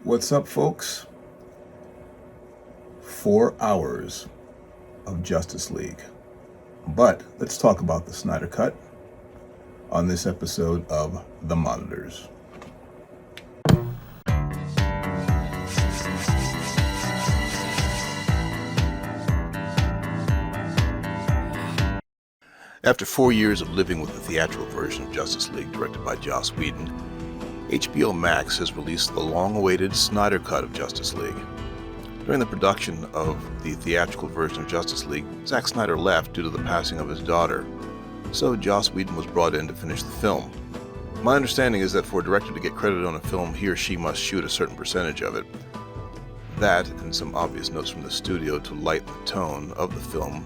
What's up, folks? 4 hours of Justice League. But let's talk about the Snyder Cut on this episode of The Monitors. After 4 years of living with the theatrical version of Justice League directed by Joss Whedon, HBO Max has released the long-awaited Snyder Cut of Justice League. During the production of the theatrical version of Justice League, Zack Snyder left due to the passing of his daughter, so Joss Whedon was brought in to finish the film. My understanding is that for a director to get credit on a film, he or she must shoot a certain percentage of it. That, and some obvious notes from the studio to lighten the tone of the film,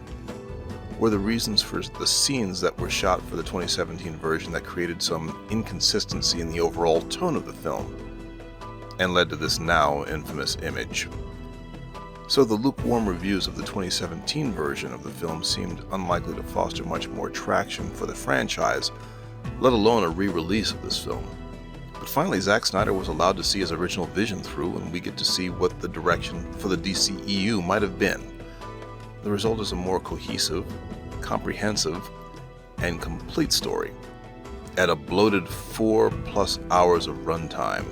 were the reasons for the scenes that were shot for the 2017 version that created some inconsistency in the overall tone of the film, and led to this now infamous image. So the lukewarm reviews of the 2017 version of the film seemed unlikely to foster much more traction for the franchise, let alone a re-release of this film. But finally, Zack Snyder was allowed to see his original vision through, and we get to see what the direction for the DCEU might have been. The result is a more cohesive, comprehensive, and complete story at a bloated 4+ hours of runtime.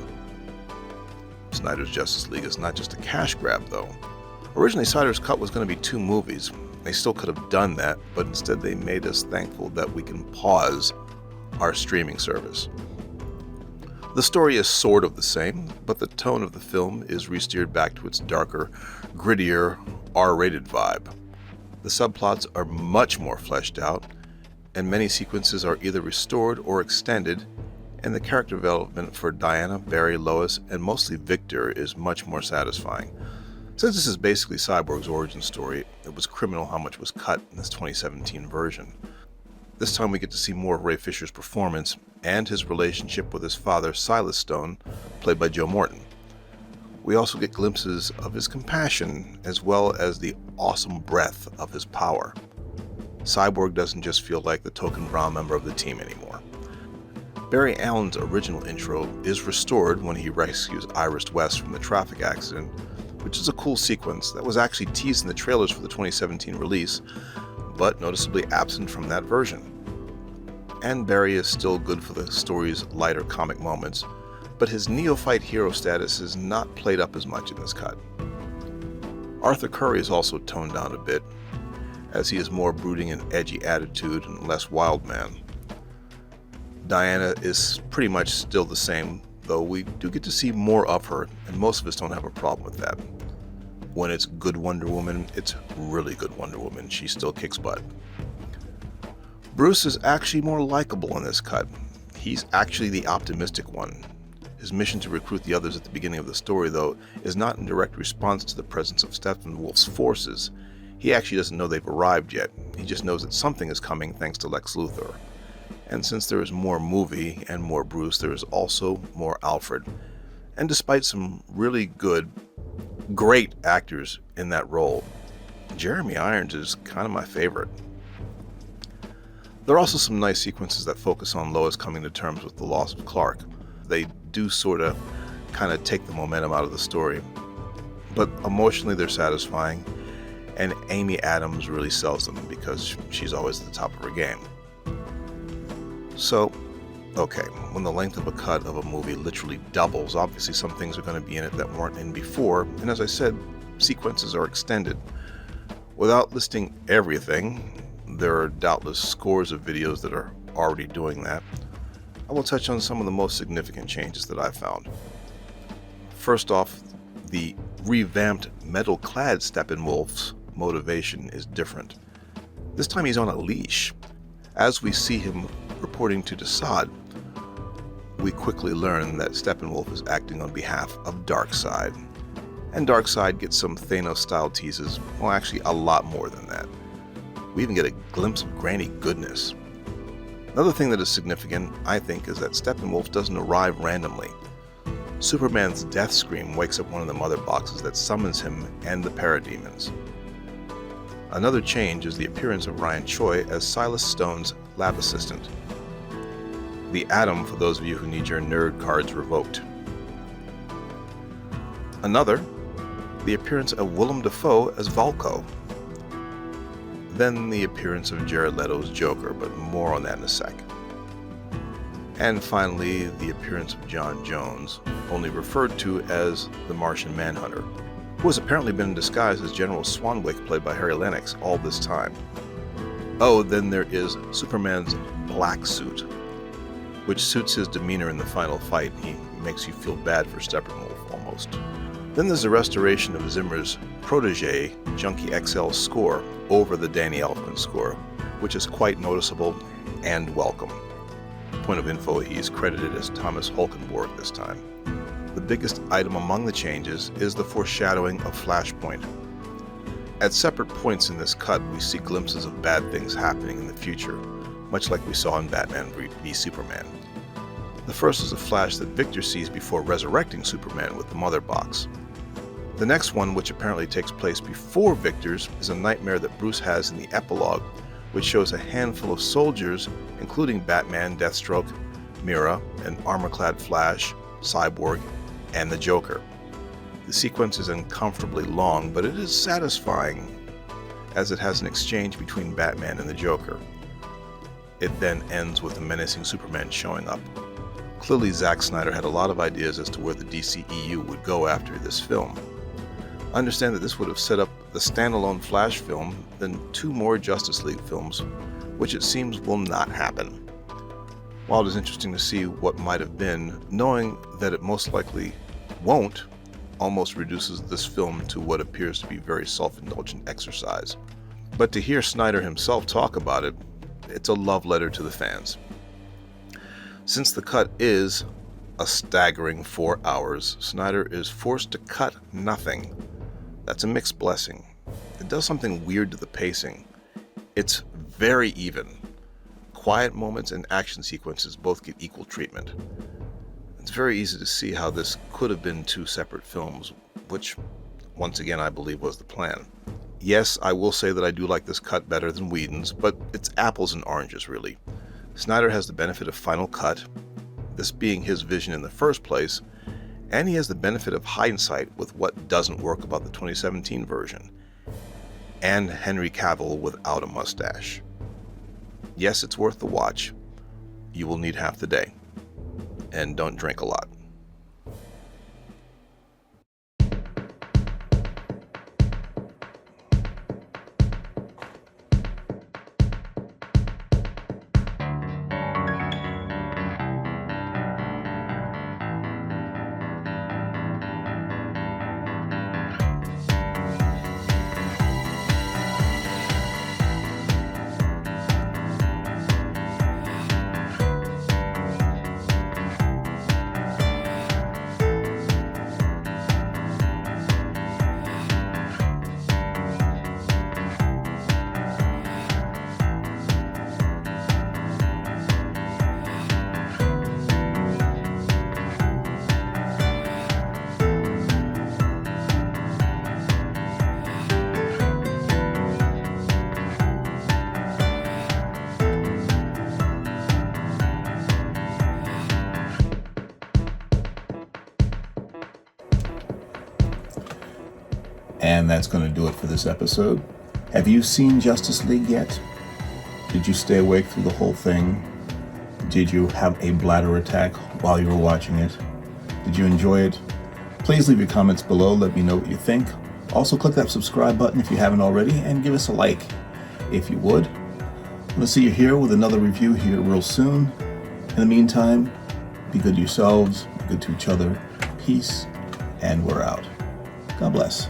Snyder's Justice League is not just a cash grab, though. Originally, Snyder's Cut was going to be 2 movies. They still could have done that, but instead they made us thankful that we can pause our streaming service. The story is sort of the same, but the tone of the film is re-steered back to its darker, grittier, R-rated vibe. The subplots are much more fleshed out, and many sequences are either restored or extended, and the character development for Diana, Barry, Lois, and mostly Victor is much more satisfying. Since this is basically Cyborg's origin story, it was criminal how much was cut in this 2017 version. This time we get to see more of Ray Fisher's performance and his relationship with his father, Silas Stone, played by Joe Morton. We also get glimpses of his compassion as well as the awesome breadth of his power. Cyborg doesn't just feel like the token brown member of the team anymore. Barry Allen's original intro is restored when he rescues Iris West from the traffic accident, which is a cool sequence that was actually teased in the trailers for the 2017 release, but noticeably absent from that version. And Barry is still good for the story's lighter comic moments, but his neophyte hero status is not played up as much in this cut. Arthur Curry is also toned down a bit, as he is more brooding and edgy attitude and less wild man. Diana is pretty much still the same, though we do get to see more of her, and most of us don't have a problem with that. When it's good Wonder Woman, it's really good Wonder Woman. She still kicks butt. Bruce is actually more likable in this cut. He's actually the optimistic one. His mission to recruit the others at the beginning of the story, though, is not in direct response to the presence of Steppenwolf's forces. He actually doesn't know they've arrived yet. He just knows that something is coming thanks to Lex Luthor. And since there is more movie and more Bruce, there is also more Alfred. And despite some really great actors in that role, Jeremy Irons is kind of my favorite. There are also some nice sequences that focus on Lois coming to terms with the loss of Clark. They do sort of kind of take the momentum out of the story, but emotionally they're satisfying, and Amy Adams really sells them because she's always at the top of her game. So, okay, when the length of a cut of a movie literally doubles, obviously some things are going to be in it that weren't in before, and as I said, sequences are extended. Without listing everything, there are doubtless scores of videos that are already doing that. I will touch on some of the most significant changes that I've found. First off, the revamped metal-clad Steppenwolf's motivation is different. This time he's on a leash. As we see him reporting to Desaad, we quickly learn that Steppenwolf is acting on behalf of Darkseid. And Darkseid gets some Thanos-style teases, well actually a lot more than that. We even get a glimpse of Granny Goodness. Another thing that is significant, I think, is that Steppenwolf doesn't arrive randomly. Superman's death scream wakes up one of the mother boxes that summons him and the parademons. Another change is the appearance of Ryan Choi as Silas Stone's lab assistant. The Atom, for those of you who need your nerd cards revoked. Another, the appearance of Willem Dafoe as Vulko. Then the appearance of Jared Leto's Joker, but more on that in a sec. And finally, the appearance of John Jones, only referred to as the Martian Manhunter, who has apparently been in disguise as General Swanwick, played by Harry Lennox, all this time. Oh, then there is Superman's black suit, which suits his demeanor in the final fight. He makes you feel bad for Steppenwolf, almost. Then there's the restoration of Zimmer's protege, Junkie XL's score, over the Danny Elfman score, which is quite noticeable and welcome. Point of info, he's credited as Thomas Holkenborg this time. The biggest item among the changes is the foreshadowing of Flashpoint. At separate points in this cut, we see glimpses of bad things happening in the future, much like we saw in Batman v Superman. The first is a flash that Victor sees before resurrecting Superman with the Mother Box. The next one, which apparently takes place before Victor's, is a nightmare that Bruce has in the epilogue, which shows a handful of soldiers, including Batman, Deathstroke, Mira, an armor-clad Flash, Cyborg, and the Joker. The sequence is uncomfortably long, but it is satisfying, as it has an exchange between Batman and the Joker. It then ends with the menacing Superman showing up. Clearly, Zack Snyder had a lot of ideas as to where the DCEU would go after this film. I understand that this would have set up the standalone Flash film, then 2 more Justice League films, which it seems will not happen. While it is interesting to see what might have been, knowing that it most likely won't almost reduces this film to what appears to be very self-indulgent exercise. But to hear Snyder himself talk about it, it's a love letter to the fans. Since the cut is a staggering 4 hours, Snyder is forced to cut nothing. That's a mixed blessing. It does something weird to the pacing. It's very even. Quiet moments and action sequences both get equal treatment. It's very easy to see how this could have been 2 separate films, which, once again, I believe was the plan. Yes, I will say that I do like this cut better than Whedon's, but it's apples and oranges, really. Snyder has the benefit of Final Cut, this being his vision in the first place, and he has the benefit of hindsight with what doesn't work about the 2017 version, and Henry Cavill without a mustache. Yes, it's worth the watch. You will need half the day. And don't drink a lot. And that's going to do it for this episode. Have you seen Justice League yet? Did you stay awake through the whole thing? Did you have a bladder attack while you were watching it? Did you enjoy it? Please leave your comments below. Let me know what you think. Also, click that subscribe button if you haven't already, and give us a like if you would. I'm going to see you here with another review here real soon. In the meantime, be good to yourselves, be good to each other. Peace, and we're out. God bless.